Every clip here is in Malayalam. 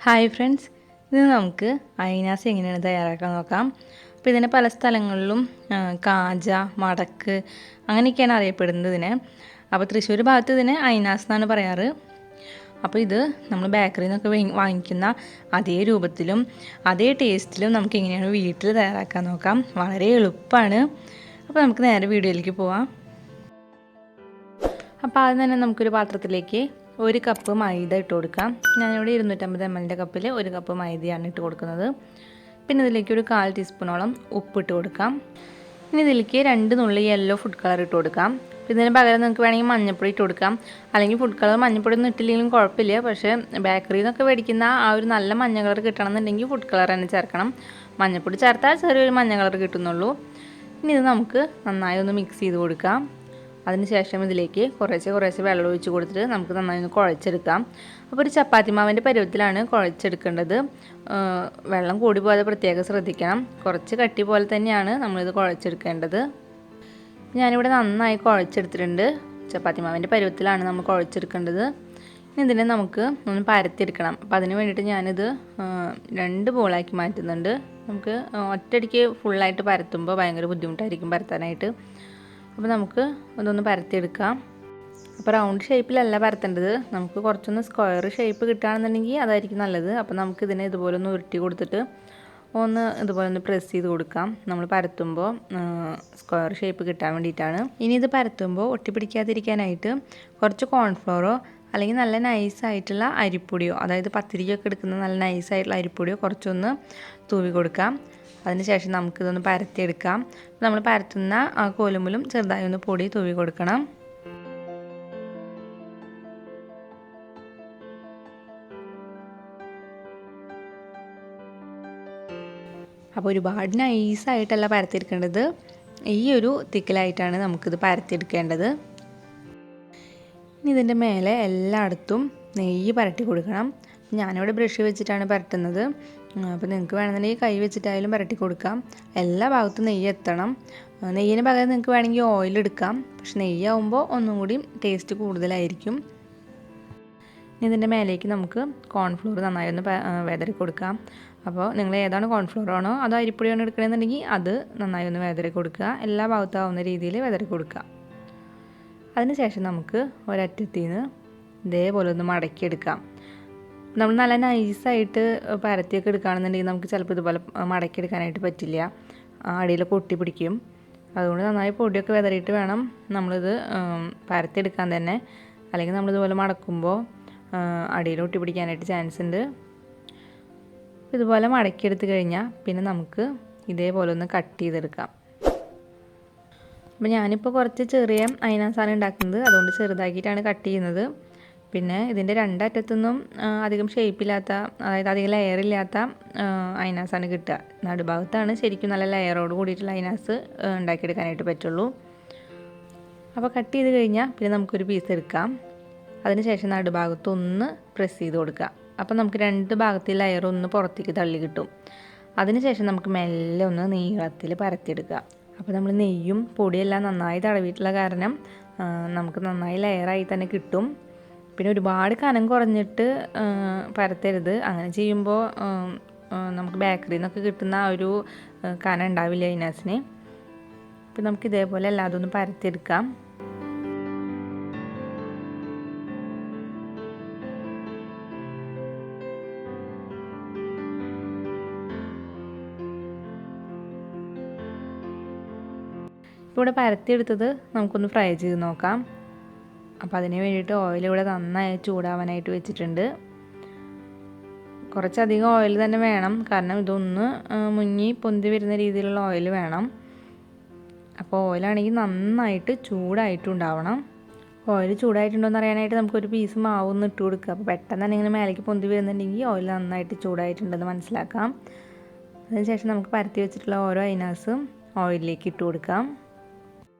ഹായ് ഫ്രണ്ട്സ്, ഇത് നമുക്ക് അയിനാസ എങ്ങനെയാണ് തയ്യാറാക്കാൻ നോക്കാം. അപ്പോൾ ഇതിനെ പല സ്ഥലങ്ങളിലും കാജ, മടക്ക് അങ്ങനെയൊക്കെയാണ് അറിയപ്പെടുന്നത് ഇതിനെ. അപ്പോൾ തൃശ്ശൂർ ഭാഗത്ത് ഇതിനെ അയിനാസ് എന്നാണ് പറയാറ്. അപ്പോൾ ഇത് നമ്മൾ ബേക്കറിയിൽ നിന്നൊക്കെ വാങ്ങിക്കുന്ന അതേ രൂപത്തിലും അതേ ടേസ്റ്റിലും നമുക്ക് എങ്ങനെയാണ് വീട്ടിൽ തയ്യാറാക്കാൻ നോക്കാം. വളരെ എളുപ്പമാണ്. അപ്പോൾ നമുക്ക് നേരെ വീഡിയോയിലേക്ക് പോവാം. അപ്പോൾ ആദ്യം തന്നെ നമുക്കൊരു പാത്രത്തിലേക്ക് 1 കപ്പ് മൈദ ഇട്ട് കൊടുക്കാം. ഞാനിവിടെ 250 ml കപ്പിൽ 1 കപ്പ് മൈദയാണ് ഇട്ട് കൊടുക്കുന്നത്. പിന്നെ ഇതിലേക്ക് ഒരു 1/4 ടീസ്പൂണോളം ഉപ്പിട്ട് കൊടുക്കാം. ഇനി ഇതിലേക്ക് 2 നുള്ളി യെല്ലോ ഫുഡ് കളർ ഇട്ട് കൊടുക്കാം. ഇതിന് പകരം നിങ്ങൾക്ക് വേണമെങ്കിൽ മഞ്ഞൾപ്പൊടി ഇട്ട് കൊടുക്കാം. അല്ലെങ്കിൽ ഫുഡ് കളർ മഞ്ഞൾപ്പൊടി ഒന്നും ഇട്ടില്ലെങ്കിലും കുഴപ്പമില്ല. പക്ഷേ ബേക്കറിയിൽ നിന്നൊക്കെ മേടിക്കുന്ന ആ ഒരു നല്ല മഞ്ഞ കളർ കിട്ടണമെന്നുണ്ടെങ്കിൽ ഫുഡ് കളർ തന്നെ ചേർക്കണം. മഞ്ഞൾപ്പൊടി ചേർത്താൽ ചെറിയൊരു മഞ്ഞ കളർ കിട്ടുന്നുള്ളൂ. ഇനി ഇത് നമുക്ക് നന്നായി ഒന്ന് മിക്സ് ചെയ്ത് കൊടുക്കാം. അതിനുശേഷം ഇതിലേക്ക് കുറേശ്ശെ വെള്ളം ഒഴിച്ച് കൊടുത്തിട്ട് നമുക്ക് നന്നായി ഒന്ന് കുഴച്ചെടുക്കാം. അപ്പോൾ ഒരു ചപ്പാത്തി മാവിൻ്റെ പരുവത്തിലാണ് കുഴച്ചെടുക്കേണ്ടത്. വെള്ളം കൂടി പോകാതെ പ്രത്യേകം ശ്രദ്ധിക്കണം. കുറച്ച് കട്ടി പോലെ തന്നെയാണ് നമ്മളിത് കുഴച്ചെടുക്കേണ്ടത്. ഞാനിവിടെ നന്നായി കുഴച്ചെടുത്തിട്ടുണ്ട്. ചപ്പാത്തി മാവിൻ്റെ പരുവത്തിലാണ് നമ്മൾ കുഴച്ചെടുക്കേണ്ടത്. ഇനി ഇതിനെ നമുക്ക് ഒന്ന് പരത്തിയെടുക്കണം. അപ്പോൾ അതിന് വേണ്ടിയിട്ട് ഞാനിത് 2 ബോളാക്കി മാറ്റുന്നുണ്ട്. നമുക്ക് ഒറ്റയടിക്ക് ഫുള്ളായിട്ട് പരത്തുമ്പോൾ ഭയങ്കര ബുദ്ധിമുട്ടായിരിക്കും പരത്താനായിട്ട്. അപ്പോൾ നമുക്ക് അതൊന്ന് പരത്തിയെടുക്കാം. അപ്പോൾ റൗണ്ട് ഷേപ്പിലല്ല പരത്തേണ്ടത്. നമുക്ക് കുറച്ചൊന്ന് സ്ക്വയർ ഷേപ്പ് കിട്ടുകയാണെന്നുണ്ടെങ്കിൽ അതായിരിക്കും നല്ലത്. അപ്പോൾ നമുക്കിതിനെ ഇതുപോലെ ഒന്ന് ഉരുട്ടി കൊടുത്തിട്ട് ഇതുപോലെ ഒന്ന് പ്രസ് ചെയ്ത് കൊടുക്കാം. നമ്മൾ പരത്തുമ്പോൾ സ്ക്വയർ ഷേപ്പ് കിട്ടാൻ വേണ്ടിയിട്ടാണ്. ഇനി ഇത് പരത്തുമ്പോൾ ഒട്ടിപ്പിടിക്കാതിരിക്കാനായിട്ട് കുറച്ച് കോൺഫ്ലോറോ അല്ലെങ്കിൽ നല്ല നൈസായിട്ടുള്ള അരിപ്പൊടിയോ, അതായത് പത്തിരിക്കൊക്കെ എടുക്കുന്ന നല്ല നൈസായിട്ടുള്ള അരിപ്പൊടിയോ കുറച്ചൊന്ന് തൂവി കൊടുക്കാം. അതിനുശേഷം നമുക്കിതൊന്ന് പരത്തിയെടുക്കാം. നമ്മൾ പരത്തുന്ന ആ കോലുമ്പിലും ചെറുതായി ഒന്ന് പൊടി തൂവി കൊടുക്കണം. അപ്പോൾ ഒരുപാട് നൈസായിട്ടല്ല പരത്തിയെടുക്കേണ്ടത്. ഈ ഒരു തിക്കിലായിട്ടാണ് നമുക്കിത് പരത്തിയെടുക്കേണ്ടത്. ഇനി ഇതിൻ്റെ മേലെ എല്ലായിടത്തും നെയ്യ് പരട്ടി കൊടുക്കണം. ഞാനിവിടെ ബ്രഷ് വെച്ചിട്ടാണ് പരട്ടുന്നത്. അപ്പോൾ നിങ്ങൾക്ക് വേണമെന്നുണ്ടെങ്കിൽ കൈ വെച്ചിട്ടായാലും പരട്ടി കൊടുക്കാം. എല്ലാ ഭാഗത്തും നെയ്യ് എത്തണം. നെയ്യിന് പകരം നിങ്ങൾക്ക് വേണമെങ്കിൽ ഓയിൽ എടുക്കാം. പക്ഷെ നെയ്യാവുമ്പോൾ ഒന്നും കൂടി ടേസ്റ്റ് കൂടുതലായിരിക്കും. ഇനി ഇതിൻ്റെ മേലേക്ക് നമുക്ക് കോൺഫ്ലോർ നന്നായി ഒന്ന് വെതറി കൊടുക്കാം. അപ്പോൾ നിങ്ങൾ ഏതാണ് കോൺഫ്ലോർ ആണോ അതോ അരിപ്പൊടിയാണോ എടുക്കണമെന്നുണ്ടെങ്കിൽ അത് നന്നായി ഒന്ന് വെതറി കൊടുക്കുക. എല്ലാ ഭാഗത്തും ആവുന്ന രീതിയിൽ വെതറി കൊടുക്കുക. അതിനുശേഷം നമുക്ക് ഒരറ്റത്തിൽ നിന്ന് ഇതേപോലെ ഒന്ന് മടക്കിയെടുക്കാം. നമ്മൾ നല്ല നൈസായിട്ട് പരത്തിയൊക്കെ എടുക്കുകയാണെന്നുണ്ടെങ്കിൽ നമുക്ക് ചിലപ്പോൾ ഇതുപോലെ മടക്കിയെടുക്കാനായിട്ട് പറ്റില്ല. അടിയിലൊക്കെ ഒട്ടി പിടിക്കും. അതുകൊണ്ട് നന്നായി പൊടിയൊക്കെ വെതറിയിട്ട് വേണം നമ്മളിത് പരത്തിയെടുക്കാൻ തന്നെ. അല്ലെങ്കിൽ നമ്മളിതുപോലെ മടക്കുമ്പോൾ അടിയിൽ ഒട്ടി പിടിക്കാനായിട്ട് ചാൻസ് ഉണ്ട്. ഇതുപോലെ മടക്കിയെടുത്ത് കഴിഞ്ഞാൽ പിന്നെ നമുക്ക് ഇതേപോലെ ഒന്ന് കട്ട് ചെയ്തെടുക്കാം. അപ്പോൾ ഞാനിപ്പോൾ കുറച്ച് ചെറിയ അയിനാസാണ് ഉണ്ടാക്കുന്നത്. അതുകൊണ്ട് ചെറുതാക്കിയിട്ടാണ് കട്ട് ചെയ്യുന്നത്. പിന്നെ ഇതിൻ്റെ 2 അറ്റത്തുനിന്നും അധികം ഷേപ്പില്ലാത്ത, അതായത് അധികം ലെയറില്ലാത്ത അയിനാസാണ് കിട്ടുക. നടുഭാഗത്താണ് ശരിക്കും നല്ല ലെയറോട് കൂടിയിട്ടുള്ള അയിനാസ് ഉണ്ടാക്കിയെടുക്കാനായിട്ട് പറ്റുള്ളൂ. അപ്പോൾ കട്ട് ചെയ്ത് കഴിഞ്ഞാൽ പിന്നെ നമുക്കൊരു പീസ് എടുക്കാം. അതിനുശേഷം നടുഭാഗത്തൊന്ന് പ്രസ് ചെയ്ത് കൊടുക്കുക. അപ്പോൾ നമുക്ക് 2 ഭാഗത്തെ ലെയറൊന്ന് പുറത്തേക്ക് തള്ളി കിട്ടും. അതിനുശേഷം നമുക്ക് മെല്ലെ ഒന്ന് നീളത്തിൽ പരത്തിയെടുക്കുക. അപ്പോൾ നമ്മൾ നെയ്യും പൊടിയെല്ലാം നന്നായി തടവിയിട്ടുള്ള കാരണം നമുക്ക് നന്നായി ലെയറായി തന്നെ കിട്ടും. പിന്നെ ഒരുപാട് കനം കുറഞ്ഞിട്ട് പരത്തരുത്. അങ്ങനെ ചെയ്യുമ്പോൾ നമുക്ക് ബേക്കറിയിൽ നിന്നൊക്കെ കിട്ടുന്ന ആ ഒരു കനം ഉണ്ടാവില്ല അയിനാസിന്. അപ്പോൾ നമുക്ക് ഇതേപോലെ എല്ലാതും ഒന്ന് പരത്തിയെടുക്കാം. ഇവിടെ പരത്തിയെടുത്തത് നമുക്കൊന്ന് ഫ്രൈ ചെയ്ത് നോക്കാം. അപ്പോൾ അതിന് വേണ്ടിയിട്ട് ഓയിൽ ഇവിടെ നന്നായി ചൂടാവാനായിട്ട് വെച്ചിട്ടുണ്ട്. കുറച്ചധികം ഓയിൽ തന്നെ വേണം, കാരണം ഇതൊന്ന് മുങ്ങി പൊന്തി വരുന്ന രീതിയിലുള്ള ഓയിൽ വേണം. അപ്പോൾ ഓയിലാണെങ്കിൽ നന്നായിട്ട് ചൂടായിട്ടുണ്ടാവണം. ഓയിൽ ചൂടായിട്ടുണ്ടോ എന്ന് അറിയാനായിട്ട് നമുക്കൊരു പീസ് മാവ് ഒന്ന് ഇട്ട് കൊടുക്കുക. അപ്പോൾ പെട്ടെന്ന് തന്നെ ഇങ്ങനെ മേലേക്ക് പൊന്തി വരുന്നുണ്ടെങ്കിൽ ഓയിൽ നന്നായിട്ട് ചൂടായിട്ടുണ്ടെന്ന് മനസ്സിലാക്കാം. അതിനുശേഷം നമുക്ക് പരത്തി വെച്ചിട്ടുള്ള ഓരോ അയിനാസും ഓയിലിലേക്ക് ഇട്ട് കൊടുക്കാം.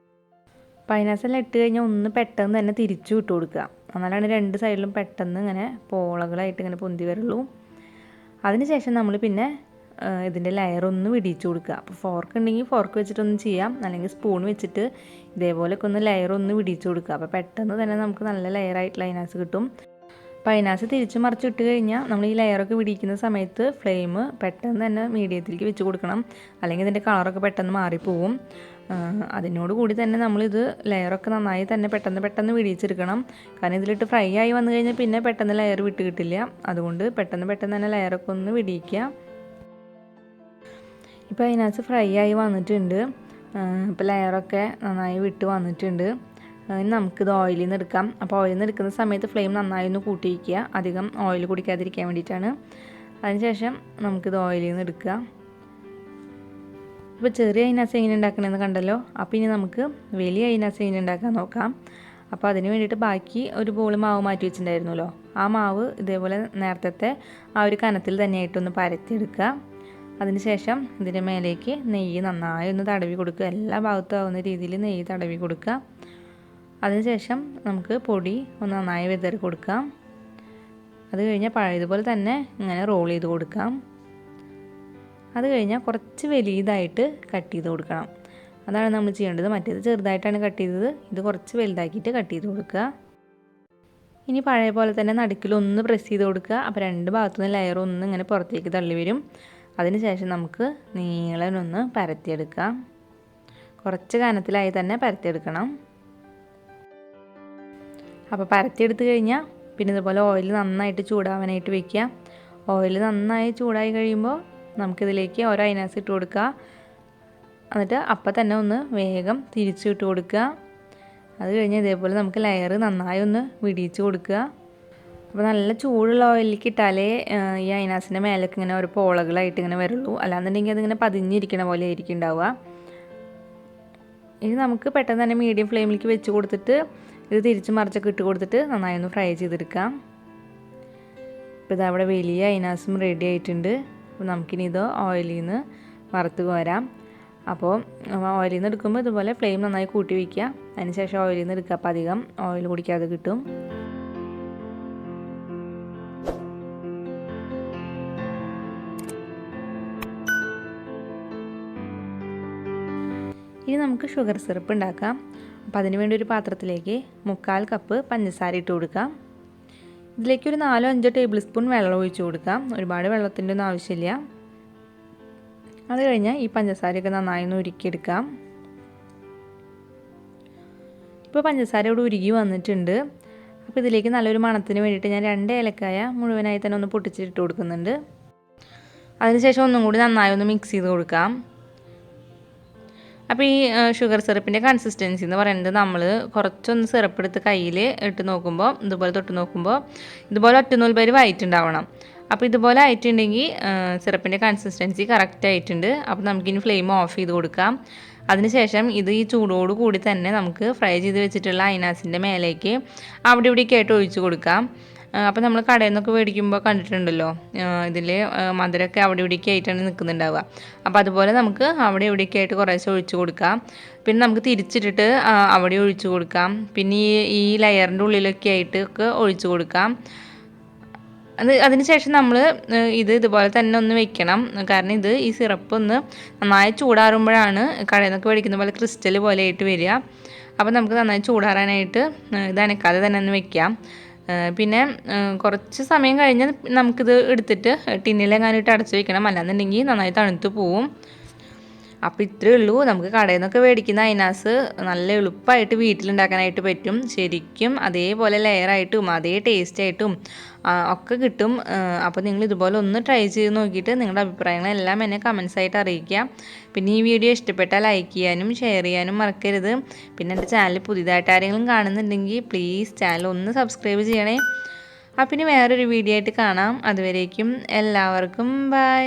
അയിനാസെല്ലാം ഇട്ട് കഴിഞ്ഞാൽ ഒന്ന് പെട്ടെന്ന് തന്നെ തിരിച്ചു ഇട്ട് കൊടുക്കുക. എന്നാലാണ് 2 സൈഡിലും പെട്ടെന്ന് ഇങ്ങനെ പോളകളായിട്ട് ഇങ്ങനെ പൊന്തി വരുള്ളൂ. അതിനുശേഷം നമ്മൾ പിന്നെ ഇതിൻ്റെ ലെയറൊന്ന് വിടിയിച്ച് കൊടുക്കുക. അപ്പോൾ ഫോർക്ക് ഉണ്ടെങ്കിൽ ഫോർക്ക് വെച്ചിട്ടൊന്ന് ചെയ്യാം, അല്ലെങ്കിൽ സ്പൂൺ വെച്ചിട്ട് ഇതേപോലെയൊക്കെ ഒന്ന് ലെയറൊന്ന് വിടിയിച്ച് കൊടുക്കുക. അപ്പോൾ പെട്ടെന്ന് തന്നെ നമുക്ക് നല്ല ലെയറായിട്ടുള്ള അയിനാസ് കിട്ടും. അപ്പോൾ അതിനകത്ത് തിരിച്ച് മറിച്ചിട്ട് കഴിഞ്ഞാൽ നമ്മൾ ഈ ലെയറൊക്കെ പിടിക്കുന്ന സമയത്ത് ഫ്ലെയിം പെട്ടെന്ന് തന്നെ മീഡിയത്തിലേക്ക് വെച്ച് കൊടുക്കണം, അല്ലെങ്കിൽ ഇതിൻ്റെ കളറൊക്കെ പെട്ടെന്ന് മാറിപ്പോവും. അതിനോട് കൂടി തന്നെ നമ്മളിത് ലെയറൊക്കെ നന്നായി തന്നെ പെട്ടെന്ന് വിടിയിച്ചെടുക്കണം. കാരണം ഇതിലിട്ട് ഫ്രൈ ആയി വന്നു കഴിഞ്ഞാൽ പിന്നെ പെട്ടെന്ന് ലെയർ വിട്ട് കിട്ടില്ല. അതുകൊണ്ട് പെട്ടെന്ന് തന്നെ ലെയറൊക്കെ ഒന്ന് വിടിയിക്കുക. ഇപ്പോൾ അതിനകത്ത് ഫ്രൈ ആയി വന്നിട്ടുണ്ട്. ഇപ്പോൾ ലെയറൊക്കെ നന്നായി വിട്ട് വന്നിട്ടുണ്ട്. ഇനി നമുക്കിത് ഓയിലിൽ നിന്ന് എടുക്കാം. അപ്പോൾ ഓയിലിൽ നിന്ന് എടുക്കുന്ന സമയത്ത് ഫ്ലെയിം നന്നായി ഒന്ന് കൂട്ടി വയ്ക്കുക, അധികം ഓയിൽ കുടിക്കാതിരിക്കാൻ വേണ്ടിയിട്ടാണ്. അതിനുശേഷം നമുക്കിത് ഓയിലിൽ നിന്ന് എടുക്കുക. ഇപ്പോൾ ചെറിയ അയിനാസ എങ്ങനെ ഉണ്ടാക്കണമെന്ന് കണ്ടല്ലോ. അപ്പോൾ ഇനി നമുക്ക് വലിയ അയിനാസ എങ്ങനെ ഉണ്ടാക്കാൻ നോക്കാം. അപ്പോൾ അതിന് വേണ്ടിയിട്ട് ബാക്കി ഒരു ബോൾ മാവ് മാറ്റി വെച്ചിട്ടുണ്ടായിരുന്നല്ലോ, ആ മാവ് ഇതേപോലെ നേരത്തെ ആ ഒരു കനത്തിൽ തന്നെയായിട്ടൊന്ന് പരത്തിയെടുക്കുക. അതിനുശേഷം ഇതിൻ്റെ മേലേക്ക് നെയ്യ് നന്നായി ഒന്ന് തടവി കൊടുക്കുക, എല്ലാ ഭാഗത്തും ആവുന്ന രീതിയിൽ നെയ്യ് തടവി കൊടുക്കുക. അതിനുശേഷം നമുക്ക് പൊടി ഒന്ന് നന്നായി വിതറി കൊടുക്കാം. അത് കഴിഞ്ഞാൽ പഴയതുപോലെ തന്നെ ഇങ്ങനെ റോൾ ചെയ്ത് കൊടുക്കാം. അത് കഴിഞ്ഞാൽ കുറച്ച് വലിയതായിട്ട് കട്ട് ചെയ്ത് കൊടുക്കണം. അതാണ് നമ്മൾ ചെയ്യേണ്ടത്. മറ്റേത് ചെറുതായിട്ടാണ് കട്ട് ചെയ്തത്, ഇത് കുറച്ച് വലുതാക്കിയിട്ട് കട്ട് ചെയ്ത് കൊടുക്കുക. ഇനി പഴയ പോലെ തന്നെ നടുക്കിലൊന്ന് പ്രസ് ചെയ്ത് കൊടുക്കുക. അപ്പോൾ രണ്ട് ഭാഗത്തുനിന്ന് ലെയർ ഒന്ന് ഇങ്ങനെ പുറത്തേക്ക് തള്ളി വരും. അതിനുശേഷം നമുക്ക് നീളനൊന്ന് പരത്തിയെടുക്കാം. കുറച്ച് കനത്തിലായി തന്നെ പരത്തിയെടുക്കണം. അപ്പോൾ പരത്തിയെടുത്ത് കഴിഞ്ഞാൽ പിന്നെ ഇതുപോലെ ഓയിൽ നന്നായിട്ട് ചൂടാവാനായിട്ട് വെക്കുക. ഓയിൽ നന്നായി ചൂടായി കഴിയുമ്പോൾ നമുക്കിതിലേക്ക് ഓരോ അയിനാസ് ഇട്ട് കൊടുക്കുക. എന്നിട്ട് അപ്പം തന്നെ ഒന്ന് വേഗം തിരിച്ചു ഇട്ട് കൊടുക്കുക. അത് കഴിഞ്ഞ് ഇതേപോലെ നമുക്ക് ലെയർ നന്നായി ഒന്ന് വിടിയിച്ച് കൊടുക്കുക. അപ്പോൾ നല്ല ചൂടുള്ള ഓയിലിലേക്ക് ഇട്ടാലേ ഈ അയിനാസിൻ്റെ മേലേക്ക് ഇങ്ങനെ ഒരു പോളകളായിട്ട് ഇങ്ങനെ വരുള്ളൂ, അല്ലാന്നുണ്ടെങ്കിൽ അതിങ്ങനെ പതിഞ്ഞിരിക്കണ പോലെ ആയിരിക്കും ഉണ്ടാവുക. ഇനി നമുക്ക് പെട്ടെന്ന് തന്നെ മീഡിയം ഫ്ലെയിമിലേക്ക് വെച്ച് കൊടുത്തിട്ട് ഇത് തിരിച്ച് മറിച്ചൊക്കെ ഇട്ട് കൊടുത്തിട്ട് നന്നായി ഒന്ന് ഫ്രൈ ചെയ്തെടുക്കാം. ഇപ്പോൾ ഇതവിടെ വലിയ അയിനാസും റെഡി ആയിട്ടുണ്ട്. അപ്പോൾ നമുക്കിനി ഇത് ഓയിലിൽ നിന്ന് വറുത്ത് കോരാം. അപ്പോൾ ഓയിലിൽ നിന്ന് എടുക്കുമ്പോൾ ഇതുപോലെ ഫ്ലെയിം നന്നായി കൂട്ടി വയ്ക്കുക. അതിനുശേഷം ഓയിലിൽ നിന്ന് എടുക്കുക. അപ്പോൾ അധികം ഓയിൽ കുടിക്കാതെ കിട്ടും. ഇനി നമുക്ക് ഷുഗർ സിറപ്പ് ഉണ്ടാക്കാം. അപ്പോൾ അതിന് വേണ്ടി ഒരു പാത്രത്തിലേക്ക് 3/4 കപ്പ് പഞ്ചസാര ഇട്ട് കൊടുക്കാം. ഇതിലേക്ക് ഒരു 4-5 ടേബിൾ സ്പൂൺ വെള്ളം ഒഴിച്ച് കൊടുക്കാം. ഒരുപാട് വെള്ളത്തിൻ്റെ ഒന്നും ആവശ്യമില്ല. അത് കഴിഞ്ഞാൽ ഈ പഞ്ചസാരയൊക്കെ നന്നായി ഒന്ന് ഉരുക്കിയെടുക്കാം. ഇപ്പോൾ പഞ്ചസാര ഇവിടെ ഉരുകി വന്നിട്ടുണ്ട്. അപ്പോൾ ഇതിലേക്ക് നല്ലൊരു മണത്തിന് വേണ്ടിയിട്ട് ഞാൻ 2 ഏലക്കായ മുഴുവനായി തന്നെ ഒന്ന് പൊട്ടിച്ചിട്ട് കൊടുക്കുന്നുണ്ട്. അതിനുശേഷം ഒന്നും കൂടി നന്നായി ഒന്ന് മിക്സ് ചെയ്ത് കൊടുക്കാം. അപ്പോൾ ഈ ഷുഗർ സിറപ്പിൻ്റെ കൺസിസ്റ്റൻസി എന്ന് പറയുന്നത് നമ്മൾ കുറച്ചൊന്ന് സിറപ്പ് എടുത്ത് കയ്യിൽ ഇട്ട് നോക്കുമ്പോൾ ഇതുപോലെ തൊട്ട് നോക്കുമ്പോൾ ഇതുപോലെ ഒറ്റനൂൽ പരുവായിട്ടുണ്ടാവണം. അപ്പോൾ ഇതുപോലെ ആയിട്ടുണ്ടെങ്കിൽ സിറപ്പിൻ്റെ കൺസിസ്റ്റൻസി കറക്റ്റ് ആയിട്ടുണ്ട്. അപ്പോൾ നമുക്കിനി ഫ്ലെയിം ഓഫ് ചെയ്ത് കൊടുക്കാം. അതിനുശേഷം ഇത് ഈ ചൂടോട് കൂടി തന്നെ നമുക്ക് ഫ്രൈ ചെയ്ത് വെച്ചിട്ടുള്ള അയിനാസിൻ്റെ മേലേക്ക് അവിടെ ഇവിടെയൊക്കെ ആയിട്ട് ഒഴിച്ച് കൊടുക്കാം. അപ്പോൾ നമ്മൾ കടയിൽ നിന്നൊക്കെ മേടിക്കുമ്പോൾ കണ്ടിട്ടുണ്ടല്ലോ, ഇതിൽ മധുരമൊക്കെ അവിടെ ഇവിടെയൊക്കെ ആയിട്ടാണ് നിൽക്കുന്നുണ്ടാവുക. അപ്പോൾ അതുപോലെ നമുക്ക് അവിടെ ഇവിടെയൊക്കെ ആയിട്ട് കുറേശ്ശെ ഒഴിച്ച് കൊടുക്കാം. പിന്നെ നമുക്ക് തിരിച്ചിട്ടിട്ട് അവിടെ ഒഴിച്ച് കൊടുക്കാം. പിന്നെ ഈ ലെയറിൻ്റെ ഉള്ളിലൊക്കെ ആയിട്ടൊക്കെ ഒഴിച്ച് കൊടുക്കാം. അതിനുശേഷം നമ്മൾ ഇതുപോലെ തന്നെ ഒന്ന് വെക്കണം. കാരണം ഈ സിറപ്പ് ഒന്ന് നന്നായി ചൂടാറുമ്പോഴാണ് കടയിൽ നിന്നൊക്കെ മേടിക്കുന്ന പോലെ ക്രിസ്റ്റൽ പോലെ ആയിട്ട് വരിക. അപ്പോൾ നമുക്ക് നന്നായി ചൂടാറാനായിട്ട് ഇത് അനക്കാതെ തന്നെ ഒന്ന് വെക്കാം. പിന്നെ കുറച്ച് സമയം കഴിഞ്ഞ് നമുക്കിത് എടുത്തിട്ട് ടിന്നിലെങ്ങാനിട്ട് അടച്ച് വെക്കണം, അല്ലാന്നുണ്ടെങ്കിൽ നന്നായി തണുത്ത് പോവും. അപ്പോൾ ഇത്രയേ ഉള്ളൂ. നമുക്ക് കടയിൽ നിന്നൊക്കെ മേടിക്കുന്ന അയിനാസ് നല്ല എളുപ്പമായിട്ട് വീട്ടിലുണ്ടാക്കാനായിട്ട് പറ്റും. ശരിക്കും അതേപോലെ ലെയറായിട്ടും അതേ ടേസ്റ്റായിട്ടും ഒക്കെ കിട്ടും. അപ്പോൾ നിങ്ങൾ ഇതുപോലെ ഒന്ന് ട്രൈ ചെയ്ത് നോക്കിയിട്ട് നിങ്ങളുടെ അഭിപ്രായങ്ങളെല്ലാം എന്നെ കമൻസ് ആയിട്ട് അറിയിക്കുക. പിന്നെ ഈ വീഡിയോ ഇഷ്ടപ്പെട്ടാൽ ലൈക്ക് ചെയ്യാനും ഷെയർ ചെയ്യാനും മറക്കരുത്. പിന്നെ എൻ്റെ ചാനൽ പുതിയതായിട്ട് ആരെങ്കിലും കാണുന്നുണ്ടെങ്കിൽ പ്ലീസ് ചാനൽ ഒന്ന് സബ്സ്ക്രൈബ് ചെയ്യണേ. അപ്പം ഇനി വേറൊരു വീഡിയോ ആയിട്ട് കാണാം. അതുവരേക്കും എല്ലാവർക്കും ബൈ.